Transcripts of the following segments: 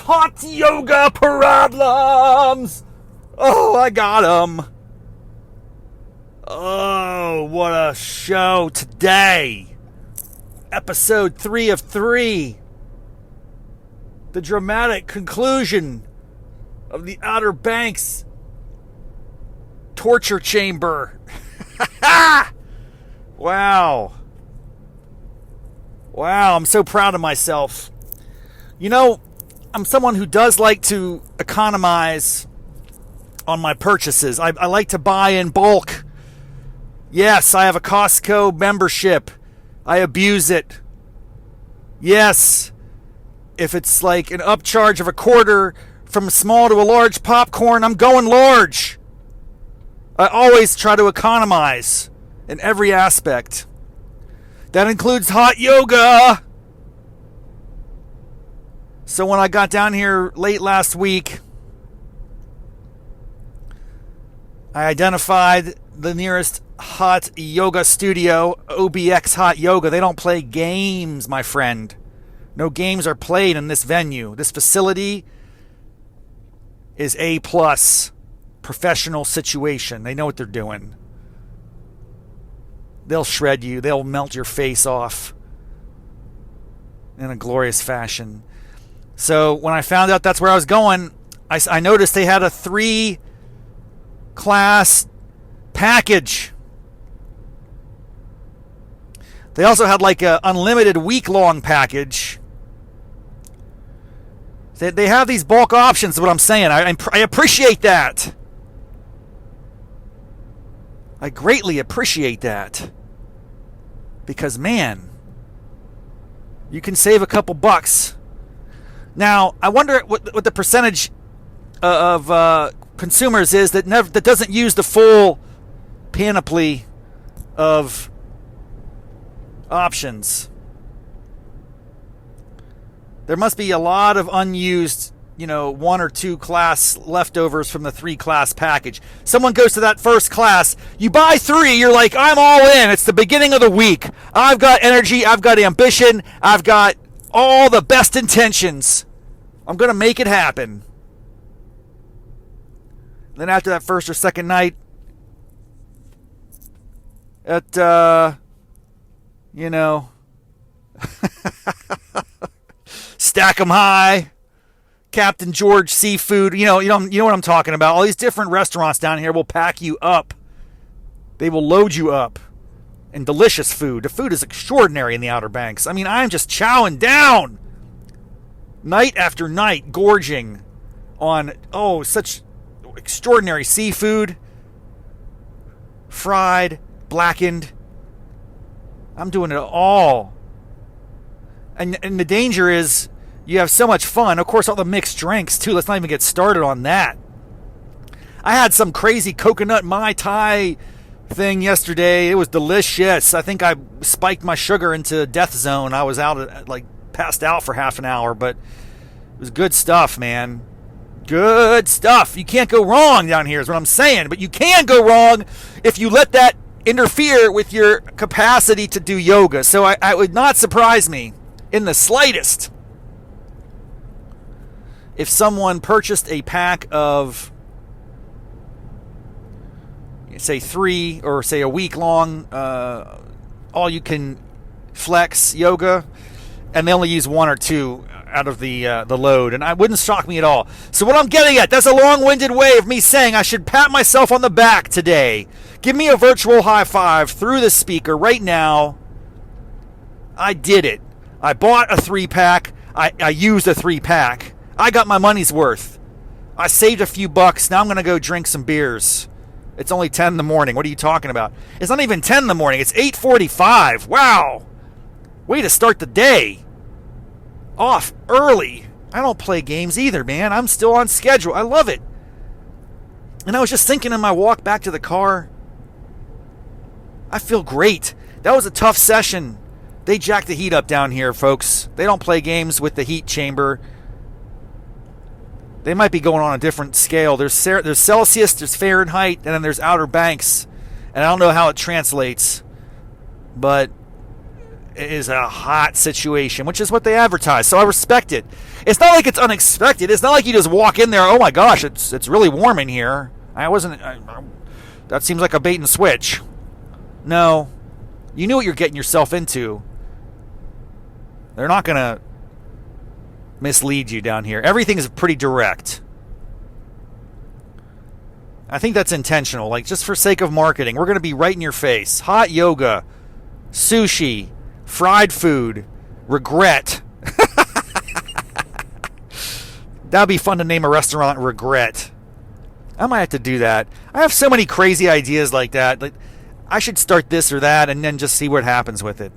hot yoga problems. Oh, I got them. Oh, what a show today. Episode 3 of 3. The dramatic conclusion of the Outer Banks torture chamber. Wow. Wow, I'm so proud of myself. You know, I'm someone who does like to economize on my purchases. I like to buy in bulk. Yes, I have a Costco membership. I abuse it. Yes, if it's like an upcharge of a quarter from a small to a large popcorn, I'm going large. I always try to economize in every aspect. That includes hot yoga. So when I got down here late last week, I identified the nearest hot yoga studio, OBX Hot Yoga. They don't play games, my friend. No games are played in this venue. This facility is A+, professional situation. They know what they're doing. They'll shred you. They'll melt your face off in a glorious fashion. So when I found out that's where I was going, I noticed they had a 3-class package. They also had like an unlimited week-long package. They have these bulk options, is what I'm saying. I appreciate that. I greatly appreciate that. Because, man, you can save a couple bucks. Now, I wonder what the percentage of consumers is that doesn't use the full panoply of options. There must be a lot of unused, 1 or 2 class leftovers from the 3-class package. Someone goes to that first class, you buy 3, you're like, I'm all in. It's the beginning of the week. I've got energy, I've got ambition, I've got all the best intentions. I'm going to make it happen. Then after that first or second night, Stack 'em High, Captain George Seafood, you know what I'm talking about. All these different restaurants down here will pack you up. They will load you up in delicious food. The food is extraordinary in the Outer Banks. I mean, I'm just chowing down night after night, gorging on, such extraordinary seafood. Fried, blackened. I'm doing it all. And the danger is you have so much fun. Of course, all the mixed drinks, too. Let's not even get started on that. I had some crazy coconut Mai Tai thing yesterday. It was delicious. I think I spiked my sugar into death zone. I was passed out for half an hour, but it was good stuff, man. Good stuff. You can't go wrong down here is what I'm saying. But you can go wrong if you let that interfere with your capacity to do yoga. So I would not surprise me in the slightest if someone purchased a pack of, say, 3 or say a week long all you can flex yoga, and they only use 1 or 2 out of the load, and it wouldn't shock me at all. So what I'm getting at, that's a long-winded way of me saying I should pat myself on the back today. Give me a virtual high five through the speaker right now. I did it. I bought a 3-pack. I used a 3-pack. I got my money's worth. I saved a few bucks. Now I'm going to go drink some beers. It's only 10 in the morning. What are you talking about? It's not even 10 in the morning. It's 8:45. Wow. Way to start the day. Off early. I don't play games either, man. I'm still on schedule. I love it. And I was just thinking in my walk back to the car, I feel great. That was a tough session. They jack the heat up down here, folks. They don't play games with the heat chamber. They might be going on a different scale. There's Celsius, there's Fahrenheit, and then there's Outer Banks. And I don't know how it translates. But is a hot situation, which is what they advertise. So I respect it. It's not like it's unexpected. It's not like you just walk in there, oh my gosh, it's really warm in here. That seems like a bait and switch. No. You knew what you're getting yourself into. They're not going to mislead you down here. Everything is pretty direct. I think that's intentional. Like, just for sake of marketing, we're going to be right in your face. Hot yoga, sushi, fried food, regret. That'd be fun to name a restaurant Regret. I might have to do that. I have so many crazy ideas like that. Like, I should start this or that and then just see what happens with it.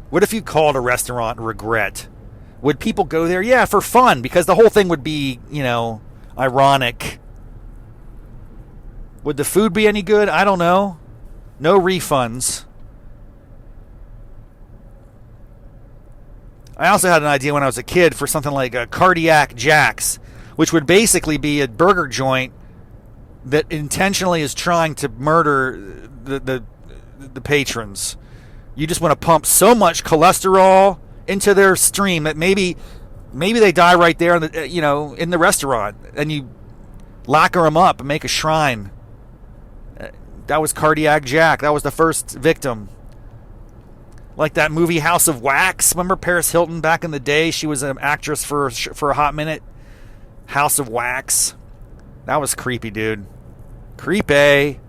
What if you called a restaurant Regret? Would people go there? Yeah, for fun, because the whole thing would be, ironic. Would the food be any good? I don't know. No refunds. I also had an idea when I was a kid for something like a Cardiac Jack's, which would basically be a burger joint that intentionally is trying to murder the patrons. You just want to pump so much cholesterol into their stream that maybe they die right there in the restaurant, and you lacquer them up and make a shrine. That was Cardiac Jack. That was the first victim. Like that movie House of Wax. Remember Paris Hilton back in the day? She was an actress for a hot minute. House of Wax. That was creepy, dude. Creepy.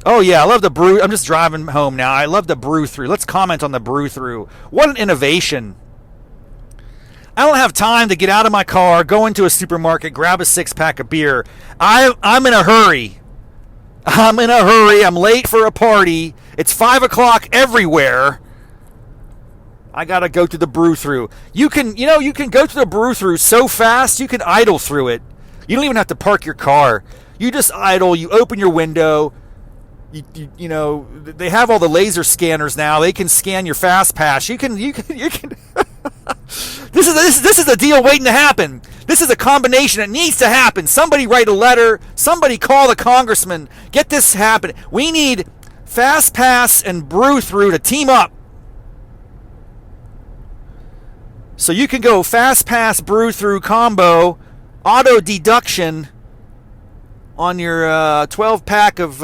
Oh, yeah, I love the brew. I'm just driving home now. I love the brew through. Let's comment on the brew through. What an innovation. I don't have time to get out of my car, go into a supermarket, grab a 6-pack of beer. I'm in a hurry. I'm in a hurry. I'm late for a party. It's 5 o'clock everywhere. I got to go to the brew through. You can go to the brew through so fast, you can idle through it. You don't even have to park your car. You just idle. You open your window. You know, they have all the laser scanners now. They can scan your fast pass. You can This is a deal waiting to happen. This is a combination that needs to happen. Somebody write a letter. Somebody call the congressman. Get this happening. We need fast pass and brew through to team up. So you can go fast pass brew through combo, auto deduction on your 12-pack of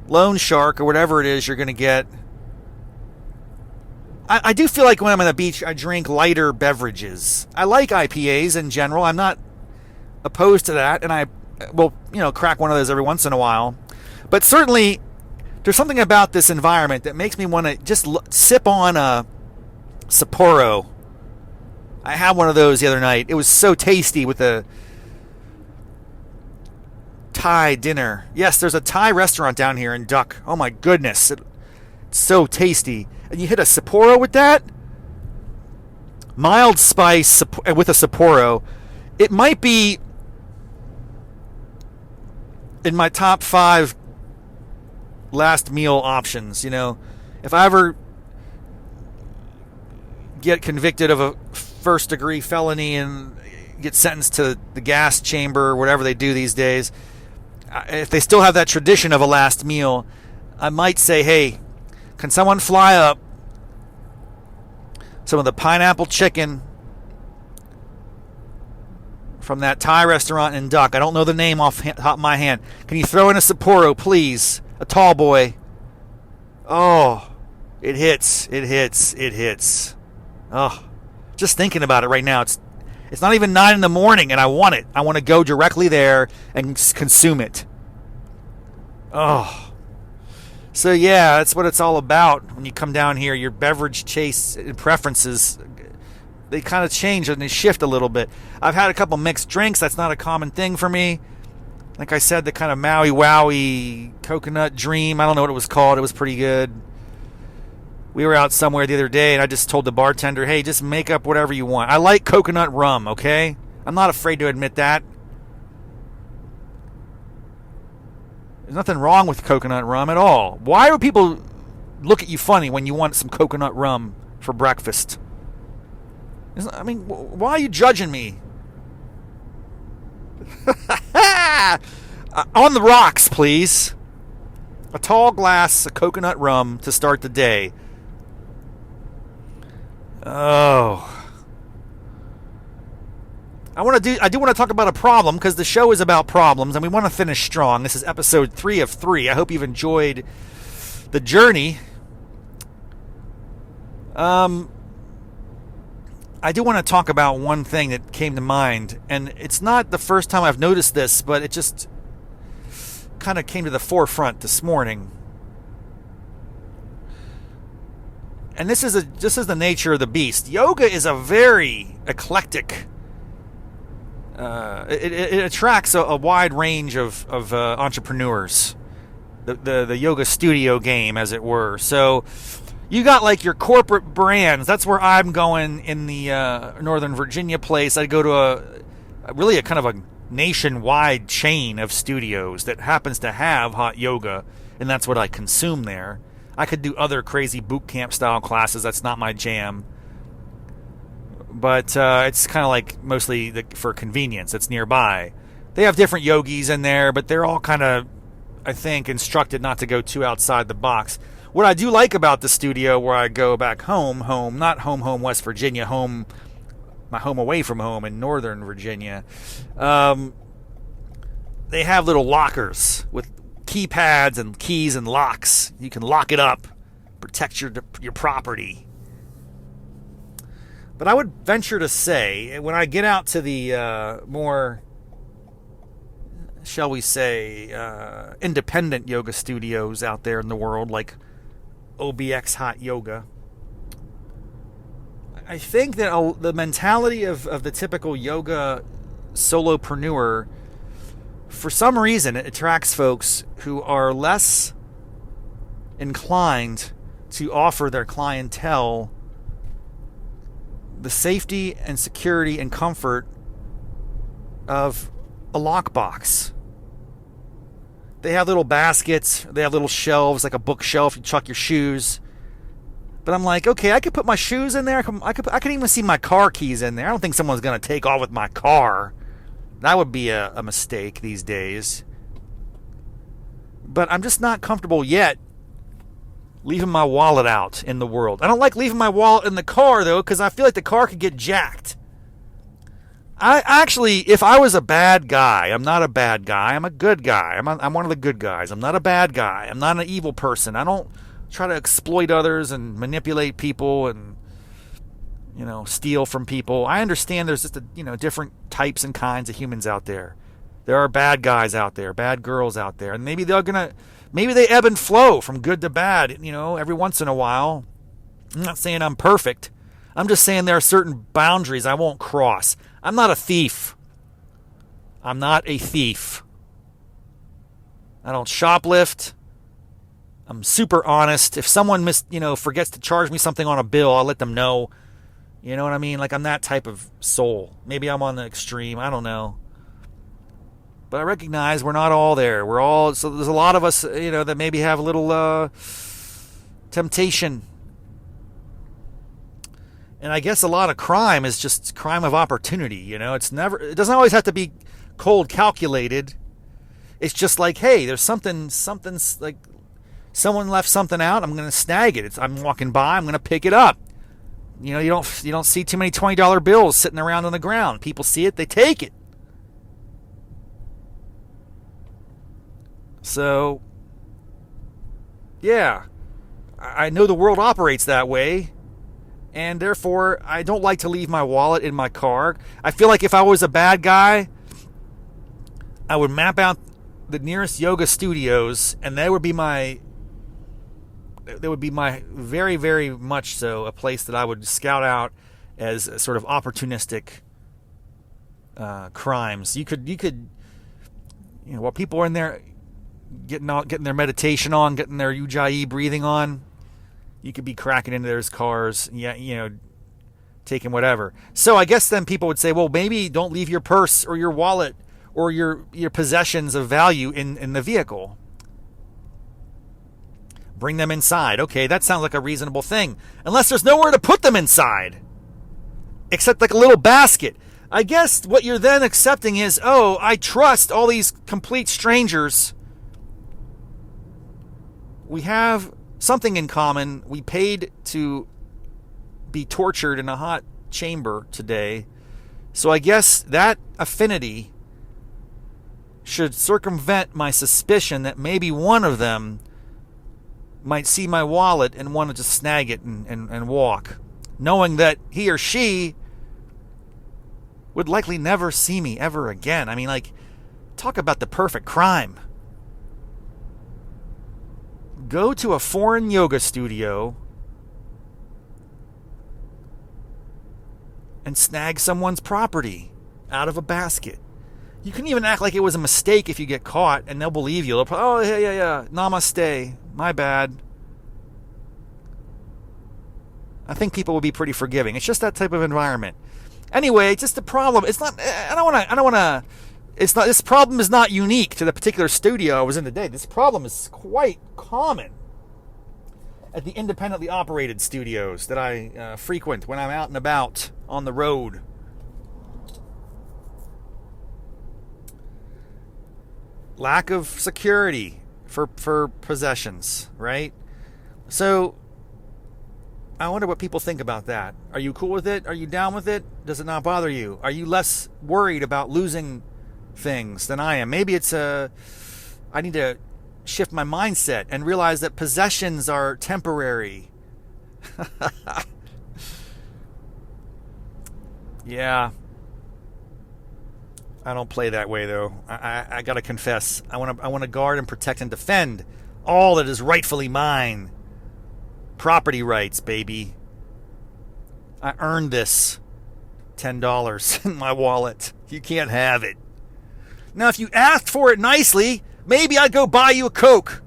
Lone Shark or whatever it is you're going to get. I do feel like when I'm on the beach, I drink lighter beverages. I like IPAs in general. I'm not opposed to that, and I will, crack one of those every once in a while. But certainly, there's something about this environment that makes me want to just sip on a Sapporo. I had one of those the other night. It was so tasty with a Thai dinner. Yes, there's a Thai restaurant down here in Duck. Oh my goodness. It's so tasty. And you hit a Sapporo with that? Mild spice with a Sapporo. It might be in my top 5 last meal options. If I ever get convicted of a first-degree felony and get sentenced to the gas chamber or whatever they do these days, if they still have that tradition of a last meal, I might say, hey, can someone fly up some of the pineapple chicken from that Thai restaurant in Duck? I don't know the name off the top of my hand. Can you throw in a Sapporo, please? A tall boy. Oh, it hits. It hits. It hits. Oh, just thinking about it right now. It's not even 9 in the morning, and I want it. I want to go directly there and consume it. Oh. So, yeah, that's what it's all about when you come down here. Your beverage taste and preferences, they kind of change and they shift a little bit. I've had a couple mixed drinks. That's not a common thing for me. Like I said, the kind of Maui Wowie coconut dream. I don't know what it was called. It was pretty good. We were out somewhere the other day, and I just told the bartender, hey, just make up whatever you want. I like coconut rum, okay? I'm not afraid to admit that. There's nothing wrong with coconut rum at all. Why do people look at you funny when you want some coconut rum for breakfast? Why are you judging me? On the rocks, please. A tall glass of coconut rum to start the day. Oh. I do want to talk about a problem, because the show is about problems and we want to finish strong. This is episode 3 of 3. I hope you've enjoyed the journey. I do want to talk about one thing that came to mind, and it's not the first time I've noticed this, but it just kind of came to the forefront this morning. And this is the nature of the beast. Yoga is a very eclectic. It attracts a wide range of entrepreneurs. The yoga studio game, as it were. So you got like your corporate brands. That's where I'm going in the Northern Virginia place. I go to a kind of a nationwide chain of studios that happens to have hot yoga, and that's what I consume there. I could do other crazy boot camp style classes. That's not my jam. But it's kind of like mostly for convenience. It's nearby. They have different yogis in there, but they're all kind of, I think, instructed not to go too outside the box. What I do like about the studio where I go back home, not home, West Virginia, my home away from home in Northern Virginia, they have little lockers with keypads and keys and locks. You can lock it up, protect your property. But I would venture to say, when I get out to the more, shall we say, independent yoga studios out there in the world, like OBX Hot Yoga, I think that the mentality of the typical yoga solopreneur, for some reason, it attracts folks who are less inclined to offer their clientele the safety and security and comfort of a lockbox. They have little baskets, they have little shelves, like a bookshelf, you chuck your shoes. But I'm like, okay, I could put my shoes in there. I could even see my car keys in there. I don't think someone's going to take off with my car. That would be a mistake these days. But I'm just not comfortable yet leaving my wallet out in the world. I don't like leaving my wallet in the car, though, because I feel like the car could get jacked. I actually, if I was a bad guy, I'm not a bad guy. I'm a good guy. I'm one of the good guys. I'm not a bad guy. I'm not an evil person. I don't try to exploit others and manipulate people and, steal from people. I understand there's just different types and kinds of humans out there. There are bad guys out there, bad girls out there, and maybe they ebb and flow from good to bad, every once in a while. I'm not saying I'm perfect. I'm just saying there are certain boundaries I won't cross. I'm not a thief. I'm not a thief. I don't shoplift. I'm super honest. If someone forgets to charge me something on a bill, I'll let them know. You know what I mean? Like, I'm that type of soul. Maybe I'm on the extreme. I don't know. But I recognize we're not all there. So there's a lot of us, that maybe have a little temptation. And I guess a lot of crime is just crime of opportunity. It doesn't always have to be cold calculated. It's just like, hey, there's something's like someone left something out. I'm going to snag it. I'm walking by. I'm going to pick it up. You don't see too many $20 bills sitting around on the ground. People see it, they take it. So, yeah, I know the world operates that way, and therefore I don't like to leave my wallet in my car. I feel like if I was a bad guy, I would map out the nearest yoga studios, and they would be my very, very much so a place that I would scout out as a sort of opportunistic crimes. You could while people are in there getting their meditation on, getting their ujjayi breathing on, you could be cracking into their cars, taking whatever. So I guess then people would say, well, maybe don't leave your purse or your wallet or your possessions of value in the vehicle. Bring them inside. Okay, that sounds like a reasonable thing. Unless there's nowhere to put them inside. Except like a little basket. I guess what you're then accepting is, I trust all these complete strangers we have something in common. We paid to be tortured in a hot chamber today. So I guess that affinity should circumvent my suspicion that maybe one of them might see my wallet and want to just snag it and walk, knowing that he or she would likely never see me ever again. I mean, like, talk about the perfect crime. Go to a foreign yoga studio and snag someone's property out of a basket. You can even act like it was a mistake if you get caught, and they'll believe you. They'll probably, oh, yeah, namaste, my bad. I think people will be pretty forgiving. It's just that type of environment. Anyway, it's just the problem. It's not. I don't want to. It's not. This problem is not unique to the particular studio I was in today. This problem is quite common at the independently operated studios that I frequent when I'm out and about on the road. Lack of security for possessions, right? So I wonder what people think about that. Are you cool with it? Are you down with it? Does it not bother you? Are you less worried about losing things than I am? Maybe it's I need to shift my mindset and realize that possessions are temporary. Yeah. I don't play that way, though. I gotta confess. I want to guard and protect and defend all that is rightfully mine. Property rights, baby. I earned this $10 in my wallet. You can't have it. Now, if you asked for it nicely, maybe I'd go buy you a Coke.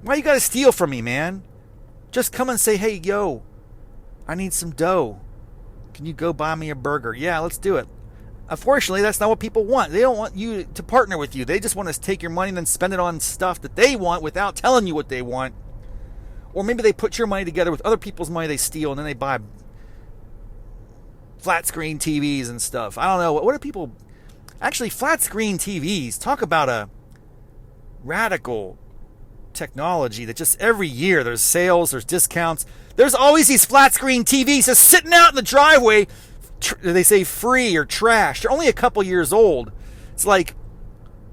Why you gotta steal from me, man? Just come and say, hey, yo, I need some dough. Can you go buy me a burger? Yeah, let's do it. Unfortunately, that's not what people want. They don't want you to partner with you. They just want to take your money and then spend it on stuff that they want without telling you what they want. Or maybe they put your money together with other people's money they steal, and then they buy flat screen TVs and stuff. I don't know. What do people... Actually, flat screen TVs, talk about a radical technology that just every year there's sales, there's discounts. There's always these flat screen TVs just sitting out in the driveway. They say free or trash. They're only a couple years old. It's like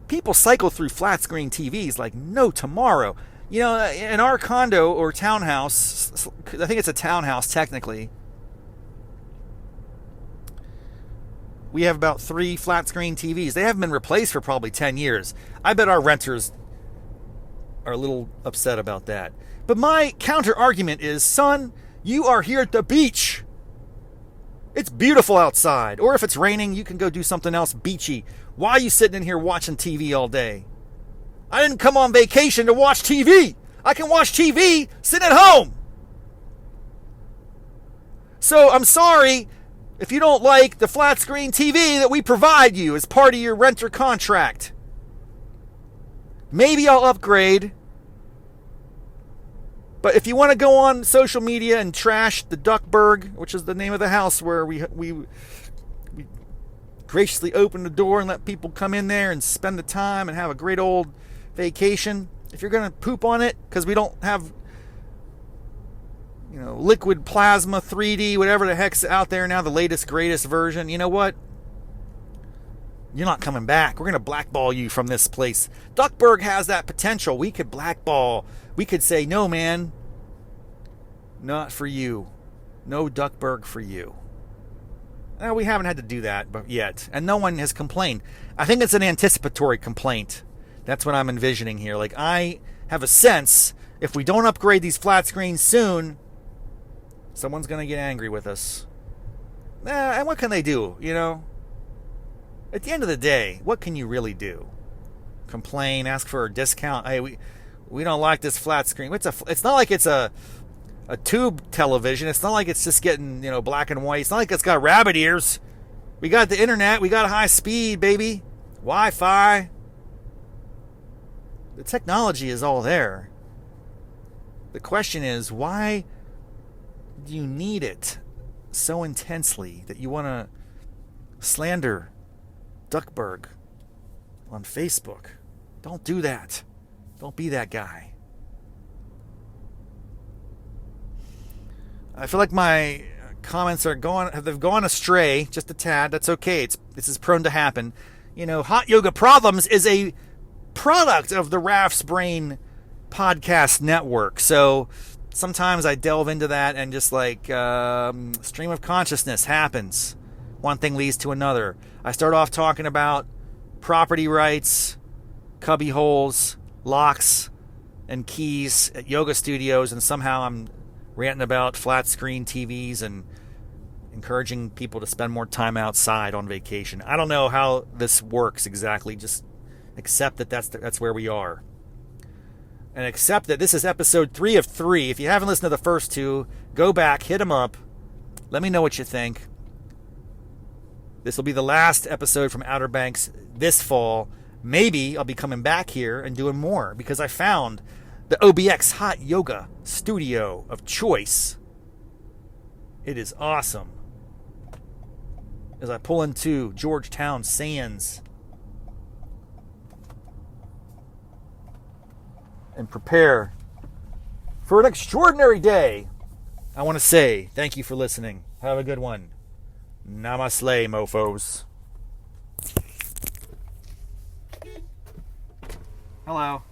people cycle through flat screen TVs like no tomorrow. You know, in our condo or townhouse, I think it's a townhouse technically, we have about 3 flat screen TVs. They haven't been replaced for probably 10 years. I bet our renters are a little upset about that. But my counter argument is, son, you are here at the beach. It's beautiful outside. Or if it's raining, you can go do something else beachy. Why are you sitting in here watching TV all day? I didn't come on vacation to watch TV. I can watch TV sitting at home. So I'm sorry if you don't like the flat screen TV that we provide you as part of your renter contract. Maybe I'll upgrade. But if you want to go on social media and trash the Duckburg, which is the name of the house where we graciously open the door and let people come in there and spend the time and have a great old vacation. If you're going to poop on it because we don't have, liquid plasma 3D, whatever the heck's out there now, the latest, greatest version, you know what? You're not coming back. We're going to blackball you from this place. Duckburg has that potential. We could blackball. We could say, no, man, not for you. No Duckburg for you. Now, we haven't had to do that yet, and no one has complained. I think it's an anticipatory complaint. That's what I'm envisioning here. Like, I have a sense if we don't upgrade these flat screens soon, someone's going to get angry with us. And what can they do, At the end of the day, what can you really do? Complain, ask for a discount. Hey, we don't like this flat screen. It's not like it's a tube television. It's not like it's just getting, black and white. It's not like it's got rabbit ears. We got the internet. We got high speed, baby. Wi-Fi. The technology is all there. The question is, why do you need it so intensely that you want to slander Duckburg on Facebook? Don't do that. Don't be that guy. I feel like my comments have gone astray just a tad. That's okay. This is prone to happen. You know, Hot Yoga Problems is a product of the Raff's Brain podcast network. So sometimes I delve into that and just like stream of consciousness happens. One thing leads to another. I start off talking about property rights, cubby holes, locks, and keys at yoga studios, and somehow I'm ranting about flat screen TVs and encouraging people to spend more time outside on vacation. I don't know how this works exactly. Just accept that that's where we are. And accept that this is episode 3 of 3. If you haven't listened to the first 2, go back, hit them up. Let me know what you think. This will be the last episode from Outer Banks this fall. Maybe I'll be coming back here and doing more because I found the OBX Hot Yoga studio of choice. It is awesome. As I pull into Georgetown Sands and prepare for an extraordinary day, I want to say thank you for listening. Have a good one. Namaste, mofos. Hello.